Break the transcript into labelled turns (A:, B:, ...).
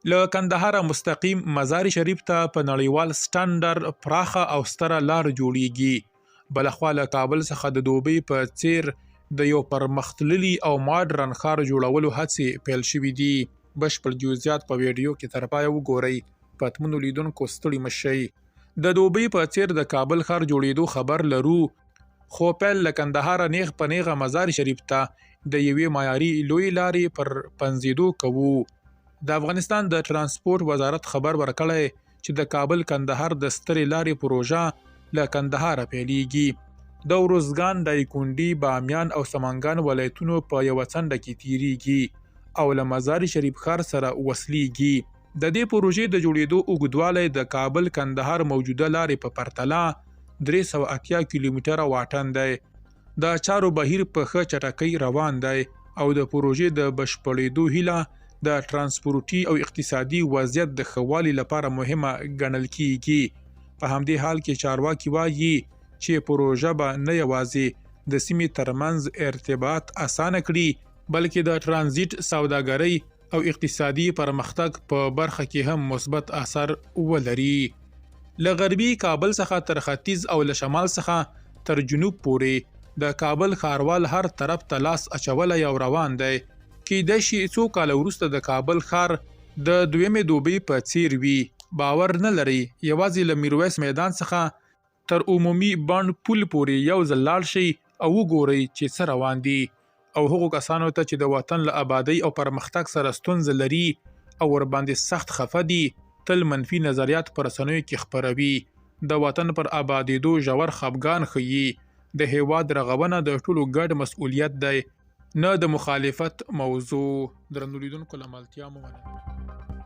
A: له کندهاره مستقیم مزار شریف ته په نړیوال سټانډرډ پراخه او ستره لار جوړیږي. بلخوا له کابل څخه د دوبۍ په څیر د یو پرمختللي او ماډرن ښار جوړولو هڅې پیل شوي دي. بشپړ جزئیات په ویډیو کې تر پایه وګورئ. پتمنو لیدونکو ستړي مه شئ. د دوبۍ په څیر د کابل ښار جوړېدو خبر لرو، خو پیل له کندهاره نیغ په نیغه مزار شریف ته د یوې معیاري لویې لارې پر پنځېدو کوو. د افغانستان د ترانسپورټ وزارت خبر ورکړی چې د کابل کندهار د سترې لارې پروژه له کندهاره پیلیږي. د ارزګان، دایکنډي، بامیان او سمنګان ولایتونو په یوه څنډه کې تیریږي او له مزار شریف ښار سره وصلیږي. د دې پروژې د جوړېدو اوږدوالی د کابل کندهار موجوده لارې په پرتله 380 کیلومتره واټن دی. د چارو بهیر په ښه چټکۍ روان دی او د پروژې د بشپړېدو هیله د ترانسپورټي او اقتصادي وضعیت د ښه والي لپاره مهمه ګڼل کیږي. په همدې حال کې چارواکي وایي چې پروژه به نه یوازې د سیمې ترمنځ ارتباط اسانه کړي، بلکې د ترانزیت، سوداګرۍ او اقتصادي پرمختګ په برخه کې هم مثبت اثر ولري. له غربي کابل څخه تر ختیځ او له شمال څخه تر جنوب پورې د کابل ښاروال هر طرف ته لاس اچولی او روان دی. کیدای شي څو کاله وروسته د کابل ښار د دویمې دوبۍ په څیر وي. باور نه لرئ؟ یوازې له میرویس میدان څخه تر عمومي بانډ پل پورې یو ځل لاړ شئ او وګورئ چې څه روان دي. او هغو کسانو ته چې د وطن له آبادۍ او پرمختګ سره ستونزه لري او ورباندې سخت خفه دي، تل منفي نظریات په رسنیو کې خپروي. د وطن پر آبادېدو ژور خفګان ښيي. د هیواد رغونه د ټولو ګډ مسؤلیت دی، نه د مخالفت موضوع. درنو لیدونکو له ملتیا مو مننه.